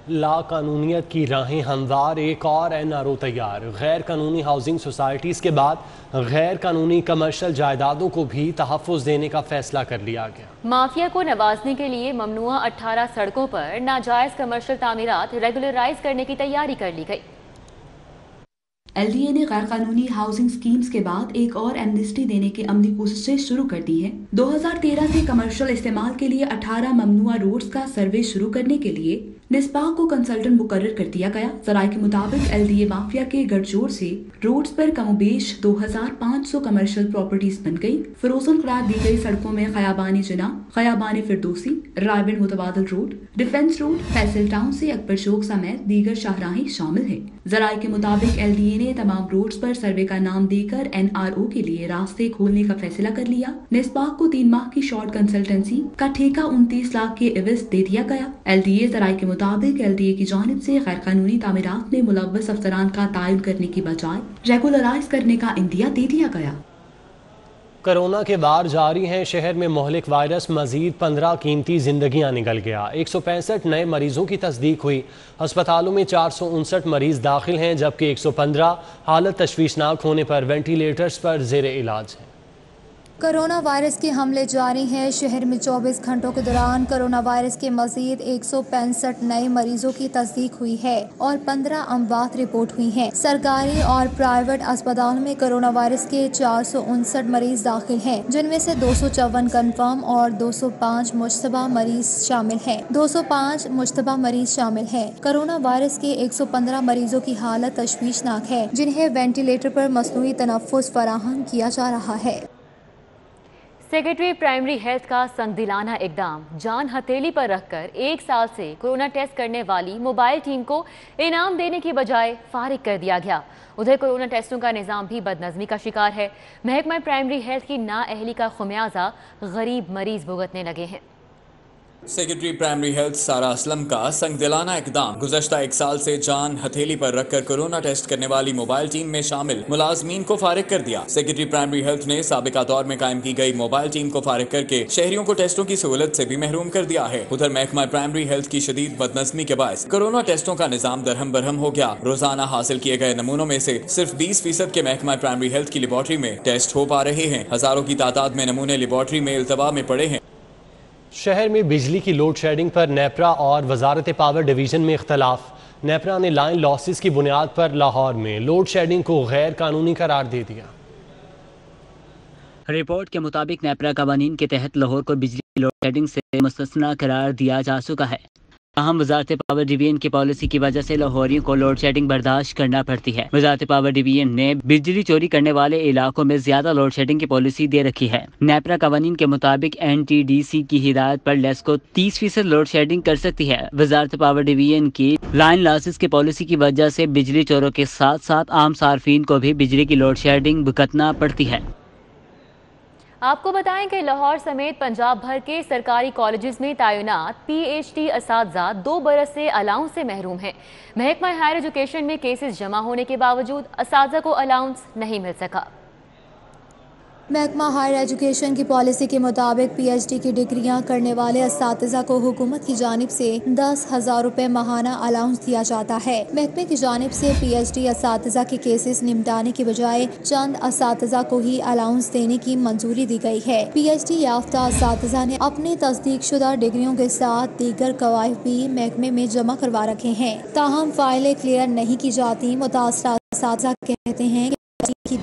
لا قانونیت کی راہیں ہموار، ایک اور این آر او تیار۔ غیر قانونی ہاؤسنگ سوسائٹیز کے بعد غیر قانونی کمرشل جائیدادوں کو بھی تحفظ دینے کا فیصلہ کر لیا گیا۔ مافیا کو نوازنے کے لیے ممنوعہ 18 سڑکوں پر ناجائز کمرشل تعمیرات ریگولرائز کرنے کی تیاری کر لی گئی۔ ایل ڈی اے نے غیر قانونی ہاؤسنگ سکیمز کے بعد ایک اور ایمنسٹی دینے کی عملی کوششیں شروع کر دی ہیں۔ 2013 سے کمرشل استعمال کے لیے 18 ممنوعہ روڈز کا سروے شروع کرنے کے لیے نسباق کو کنسلٹنٹ مقرر کر دیا گیا۔ ذرائع کے مطابق ایل ڈی اے مافیا کے گٹھ جوڑ سے روڈز پر کم و بیش 2500 کمرشل پراپرٹیز بن گئی۔ فروزن قرار دی گئی سڑکوں میں خیابان جناح، خیابان فردوسی، رائے بند متبادل road, defence road, Faisal town سے اکبر چوک سمیت دیگر شاہراہیں شامل ہیں۔ ذرائع کے مطابق ایل ڈی اے نے تمام روڈز پر سروے کا نام دے کر این آر او کے لیے راستے کھولنے کا فیصلہ کر لیا۔ نسباق کو 3 ماہ کی شارٹ کنسلٹنسی کا ٹھیکہ 29 لاکھ کے عوض دے دیا گیا۔ ایل ڈی اے ذرائع کے مطابق ایل ڈی اے کی جانب سے غیر قانونی تعمیرات میں ملوث افسران کا تعین کرنے کی بجائے ریگولرائز کرنے کا عندیہ دے دیا گیا۔ کرونا کے وار جاری ہیں، شہر میں مہلک وائرس مزید 15 قیمتی زندگیاں نگل گیا۔ 165 نئے مریضوں کی تصدیق ہوئی۔ ہسپتالوں میں 459 مریض داخل ہیں، جبکہ 115 حالت تشویشناک ہونے پر وینٹیلیٹرز پر زیر علاج ہیں۔ کرونا وائرس کے حملے جاری ہیں۔ شہر میں 24 گھنٹوں کے دوران کرونا وائرس کے مزید 165 نئے مریضوں کی تصدیق ہوئی ہے اور 15 اموات رپورٹ ہوئی ہیں۔ سرکاری اور پرائیویٹ اسپتالوں میں کرونا وائرس کے 459 مریض داخل ہیں، جن میں سے 254 کنفرم اور 205 مشتبہ مریض شامل ہیں۔ کرونا وائرس کے 115 مریضوں کی حالت تشویشناک ہے، جنہیں وینٹیلیٹر پر مصنوعی تنفس فراہم کیا جا رہا ہے۔ سیکرٹری پرائمری ہیلتھ کا سنگ دلانہ اقدام، جان ہتھیلی پر رکھ کر 1 سال سے کورونا ٹیسٹ کرنے والی موبائل ٹیم کو انعام دینے کی بجائے فارغ کر دیا گیا۔ ادھر کورونا ٹیسٹوں کا نظام بھی بدنظمی کا شکار ہے۔ محکمہ پرائمری ہیلتھ کی نااہلی کا خمیازہ غریب مریض بھگتنے لگے ہیں۔ Secretary primary health Sara Aslam کا سنگ دلانہ اقدام، گزشتہ 1 سال سے جان ہتھیلی پر رکھ کر کورونا ٹیسٹ کرنے والی موبائل ٹیم میں شامل ملازمین کو فارغ کر دیا۔ سیکرٹری پرائمری ہیلتھ نے سابقہ دور میں قائم کی گئی موبائل ٹیم کو فارغ کر کے شہریوں کو ٹیسٹوں کی سہولت سے بھی محروم کر دیا ہے۔ ادھر محکمہ پرائمری ہیلتھ کی شدید بدنظمی کے باعث کورونا ٹیسٹوں کا نظام درہم برہم ہو گیا۔ روزانہ حاصل کیے گئے نمونوں میں سے صرف 20% کے محکمہ پرائمری ہیلتھ کی لیبارٹری میں ٹیسٹ ہو پا رہے ہیں۔ ہزاروں کی تعداد میں نمونے لیبارٹری میں التوا میں پڑے ہیں۔ شہر میں بجلی کی لوڈ شیڈنگ پر نیپرا اور وزارت پاور ڈویژن میں اختلاف۔ نیپرا نے لائن لاسز کی بنیاد پر لاہور میں لوڈ شیڈنگ کو غیر قانونی قرار دے دیا۔ رپورٹ کے مطابق نیپرا قوانین کے تحت لاہور کو بجلی کی لوڈ شیڈنگ سے مستثنی قرار دیا جا چکا ہے، تاہم وزارت پاور ڈویژن کی پالیسی کی وجہ سے لاہوریوں کو لوڈ شیڈنگ برداشت کرنا پڑتی ہے۔ وزارت پاور ڈویژن نے بجلی چوری کرنے والے علاقوں میں زیادہ لوڈ شیڈنگ کی پالیسی دے رکھی ہے۔ نیپرا قوانین کے مطابق این ٹی ڈی سی کی ہدایت پر لیسکو 30% لوڈ شیڈنگ کر سکتی ہے۔ وزارت پاور ڈویژن کی لائن لاسز کی پالیسی کی وجہ سے بجلی چوروں کے ساتھ ساتھ عام صارفین کو بھی بجلی کی لوڈ شیڈنگ بھگتنا پڑتی ہے۔ آپ کو بتائیں کہ لاہور سمیت پنجاب بھر کے سرکاری کالجز میں تعینات پی ایچ ڈی اساتذہ 2 برس سے الاؤنس سے محروم ہیں۔ محکمہ ہائر ایجوکیشن میں کیسز جمع ہونے کے باوجود اساتذہ کو الاؤنس نہیں مل سکا۔ محکمہ ہائر ایجوکیشن کی پالیسی کے مطابق پی ایچ ڈی کی ڈگریاں کرنے والے اساتذہ کو حکومت کی جانب سے 10,000 روپے ماہانہ الاؤنس دیا جاتا ہے۔ محکمے کی جانب سے پی ایچ ڈی اساتذہ کے کیسز نمٹانے کی بجائے چند اساتذہ کو ہی الاؤنس دینے کی منظوری دی گئی ہے۔ پی ایچ ڈی یافتہ اساتذہ نے اپنی تصدیق شدہ ڈگریوں کے ساتھ دیگر قواعد بھی محکمے میں جمع کروا رکھے ہیں، تاہم فائلیں کلیئر نہیں کی جاتی۔ متاثرہ اساتذہ کہتے ہیں کہ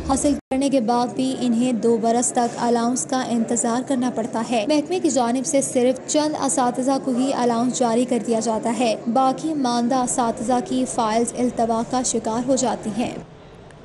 حاصل کرنے کے بعد بھی انہیں 2 برس تک الاؤنس کا انتظار کرنا پڑتا ہے۔ محکمے کی جانب سے صرف چند اساتذہ کو ہی الاؤنس جاری کر دیا جاتا ہے، باقی ماندہ اساتذہ کی فائلز التوا کا شکار ہو جاتی ہیں۔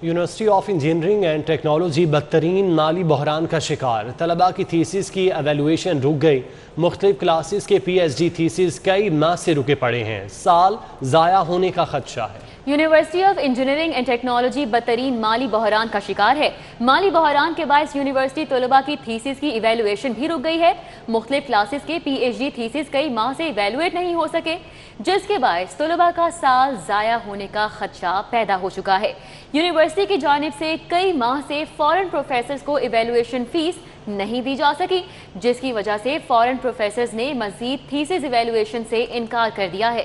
University of engineering and technology بدترین مالی بحران کا شکار، طلباء کی تھیسس کی ایویلویشن رک گئی۔ مختلف کلاسز کے پی ایچ ڈی تھیسس کئی ماہ سے رکے پڑے ہیں، سال ضائع ہونے کا خدشہ ہے۔ University of engineering and technology بدترین مالی بحران کا شکار ہے۔ مالی بحران کے باعث یونیورسٹی طلباء کی تھیسس کی ایویلویشن بھی رک گئی ہے۔ مختلف کلاسز کے پی ایچ ڈی تھیسس کئی ماہ سے ایویلویٹ نہیں ہو سکے، جس کے باعث طلباء کا سال ضائع ہونے کا خدشہ پیدا ہو چکا ہے۔ یونیورسٹی کی جانب سے کئی ماہ سے فارن پروفیسرز کو ایویلویشن فیس نہیں دی جا سکی، جس کی وجہ سے فارن پروفیسرز نے مزید تھیسس ایویلویشن سے انکار کر دیا ہے۔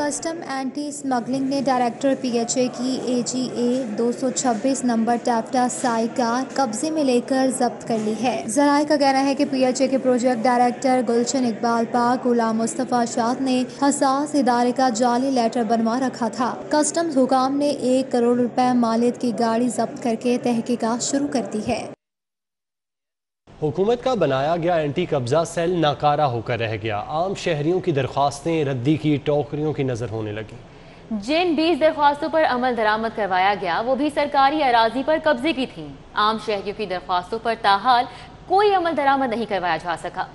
کسٹم اینٹی اسمگلنگ نے ڈائریکٹر پی ایچ اے کی AGA 226 نمبر ٹیپٹا سائی کار قبضے میں لے کر ضبط کر لی ہے۔ ذرائع کا کہنا ہے کہ پی ایچ اے کے پروجیکٹ ڈائریکٹر گلشن اقبال پاک غلام مصطفیٰ شاد نے حساس ادارے کا جعلی لیٹر بنوا رکھا تھا۔ کسٹمز حکام نے 1 کروڑ روپے مالیت کی گاڑی ضبط کر کے تحقیقات شروع کر دی ہے۔ حکومت کا بنایا گیا اینٹی قبضہ سیل ناکارہ ہو کر رہ گیا۔ عام شہریوں کی درخواستیں ردی کی ٹوکریوں کی نظر ہونے لگی۔ جن 20 درخواستوں پر عمل درآمد کروایا گیا وہ بھی سرکاری اراضی پر قبضے کی تھیں۔ عام شہریوں کی درخواستوں پر تاحال کوئی عمل درآمد نہیں کروایا جا سکا۔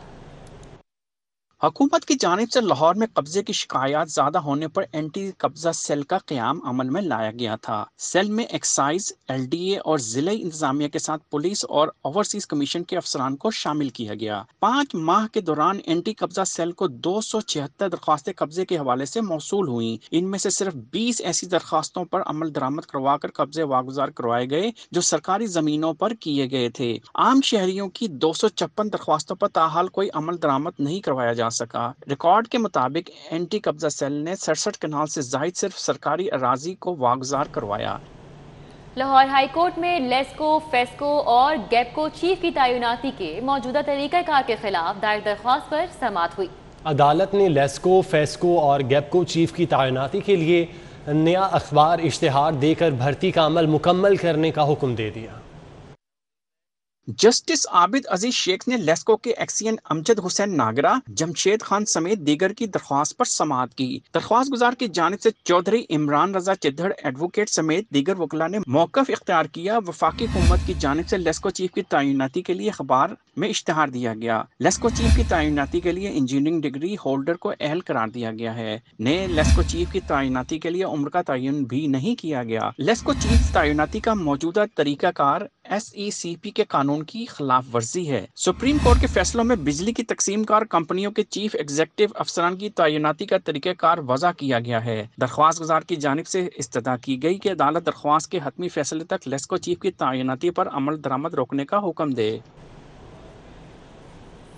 حکومت کی جانب سے لاہور میں قبضے کی شکایات زیادہ ہونے پر اینٹی قبضہ سیل کا قیام عمل میں لایا گیا تھا۔ سیل میں ایکسائز، LDA اور ضلع انتظامیہ کے ساتھ پولیس اور اوورسیز کمیشن کے افسران کو شامل کیا گیا۔ 5 ماہ کے دوران اینٹی قبضہ سیل کو 276 درخواستیں قبضے کے حوالے سے موصول ہوئیں۔ ان میں سے صرف 20 ایسی درخواستوں پر عمل درآمد کروا کر قبضے واگزار کروائے گئے جو سرکاری زمینوں پر کیے گئے تھے۔ عام شہریوں کی 256 درخواستوں پر تاحال کوئی عمل درآمد نہیں کروایا جا سکا۔ ریکارڈ کے مطابق اینٹی قبضہ سیل نے 67 کنال سے زائد صرف سرکاری اراضی کو واگزار کروایا۔ لاہور ہائی کورٹ میں لیسکو، فیسکو اور گیپکو چیف کی تعیناتی کے موجودہ طریقہ کار کے خلاف دائر درخواست پر سماعت ہوئی۔ عدالت نے لیسکو، فیسکو اور گیپکو چیف کی تعیناتی کے لیے نیا اخبار اشتہار دے کر بھرتی کا عمل مکمل کرنے کا حکم دے دیا۔ جسٹس عابد عزیز شیخ نے لیسکو کے ایکسین امجد حسین ناگرہ، جمشید خان سمیت دیگر کی درخواست پر سماعت کی۔ درخواست گزار کی جانب سے چودھری عمران رضا چدھڑ ایڈوکیٹ سمیت دیگر وکلاء نے موقف اختیار کیا۔ وفاقی حکومت کی جانب سے لیسکو چیف کی تعیناتی کے لیے اخبار میں اشتہار دیا گیا۔ لیسکو چیف کی تعیناتی کے لیے انجینئرنگ ڈگری ہولڈر کو اہل قرار دیا گیا ہے۔ نئے لیسکو چیف کی تعیناتی کے لیے عمر کا تعین بھی نہیں کیا گیا۔ لیسکو چیف تعیناتی کا موجودہ طریقہ کار SECP کے قانون کی خلاف ورزی ہے۔ سپریم کورٹ کے فیصلوں میں بجلی کی تقسیم کار کمپنیوں کے چیف ایگزیکٹو افسران کی تعیناتی کا طریقہ کار وضع کیا گیا ہے۔ درخواست گزار کی جانب سے استدعا کی گئی کہ عدالت درخواست کے حتمی فیصلے تک لیسکو چیف کی تعیناتی پر عمل درآمد روکنے کا حکم دے۔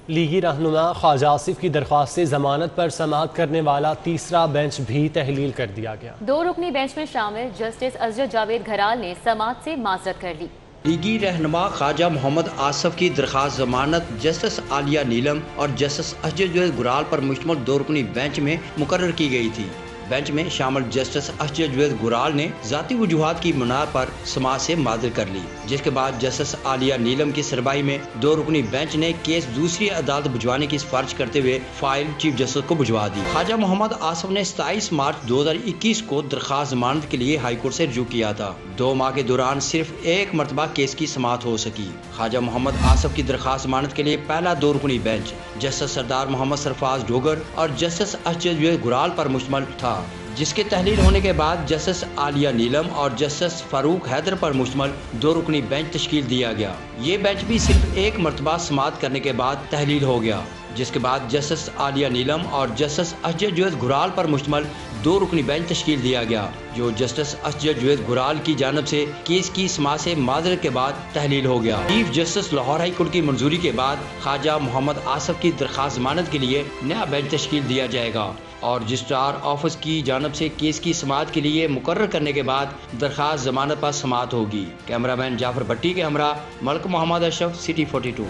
لیگی رہنما خواجہ آصف کی درخواست سے ضمانت پر سماعت کرنے والا تیسرا بینچ بھی تحلیل کر دیا گیا۔ 2 رکنی بینچ میں شامل جسٹس اسجد جاوید گھرال نے سماعت سے معذرت کر لی۔ لیگی رہنما خواجہ محمد آصف کی درخواست ضمانت جسٹس عالیہ نیلم اور جسٹس اسجد جاوید گھرال پر مشتمل 2 رکنی بینچ میں مقرر کی گئی تھی۔ بینچ میں شامل جسٹس اسجد جاوید گھرال نے ذاتی وجوہات کی بنا پر سماعت سے معذرت کر لی، جس کے بعد جسٹس عالیہ نیلم کی سربراہی میں 2 رکنی بینچ نے کیس دوسری عدالت بھجوانے کی سفارش کرتے ہوئے فائل چیف جسٹس کو بھجوا دی۔ خواجہ محمد آصف نے 27 مارچ 2021 کو درخواست ضمانت کے لیے ہائی کورٹ سے رجوع کیا تھا۔ 2 ماہ کے دوران صرف 1 مرتبہ کیس کی سماعت ہو سکی۔ خواجہ محمد آصف کی درخواست ضمانت کے لیے پہلا 2 رکنی بینچ جسٹس سردار محمد سرفراز ڈوگر اور جسٹس اسجد جاوید گھرال پر مشتمل تھا، جس کے تحلیل ہونے کے بعد جسٹس عالیہ نیلم اور جسٹس فاروق حیدر پر مشتمل 2 رکنی بینچ تشکیل دیا گیا۔ یہ بینچ بھی صرف 1 مرتبہ سماعت کرنے کے بعد تحلیل ہو گیا، جس کے بعد جسٹس عالیہ نیلم اور جسٹس اسجد جاوید گھرال پر مشتمل 2 رکنی بینچ تشکیل دیا گیا، جو جسٹس اسجد جاوید گھرال کی جانب سے کیس کی سماعت سے معذرت کے بعد تحلیل ہو گیا۔ Chief justice Lahore high court کی منظوری کے بعد خواجہ محمد آصف کی درخواست ضمانت کے لیے نیا بینچ تشکیل دیا جائے گا اور رجسٹرار آفس کی جانب سے کیس کی سماعت کے لیے مقرر کرنے کے بعد درخواست ضمانت پر سماعت ہوگی۔ کیمرہ مین جعفر بھٹی کے ہمراہ ملک محمد اشرف، سٹی 42۔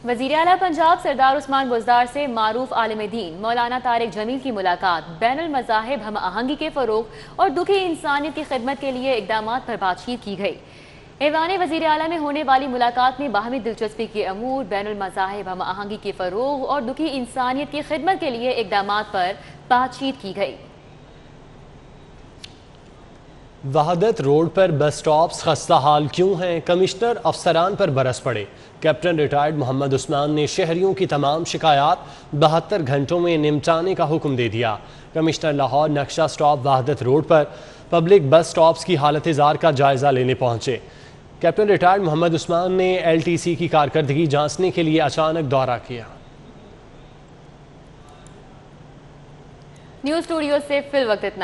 وزیر اعلیٰ پنجاب سردار عثمان بزدار سے معروف عالم دین مولانا طارق جمیل کی ملاقات بین المذاہب ہم آہنگی کے فروغ اور دکھی انسانیت کی خدمت کے لیے اقدامات پر بات چیت کی گئی۔ ایوان وزیر اعلیٰ میں ہونے والی ملاقات میں باہمی دلچسپی کے امور، بین المذاہب ہم آہنگی کے فروغ اور دکھی انسانیت کی خدمت کے لیے اقدامات پر بات چیت کی گئی۔ وحدت روڈ پر بس سٹاپس خستہ حال کیوں ہیں؟ کمشنر افسران پر برس پڑے۔ کیپٹن ریٹائرڈ محمد عثمان نے شہریوں کی تمام شکایات 72 گھنٹوں میں نمٹانے کا حکم دے دیا۔ کمشنر لاہور نقشہ سٹاپ وحدت روڈ پر پبلک بس سٹاپس کی حالت زار کا جائزہ لینے پہنچے۔ کیپٹن ریٹائرڈ محمد عثمان نے LTC کی کارکردگی جانچنے کے لیے اچانک دورہ کیا۔ نیوز اسٹوڈیو سے فی الوقت اتنا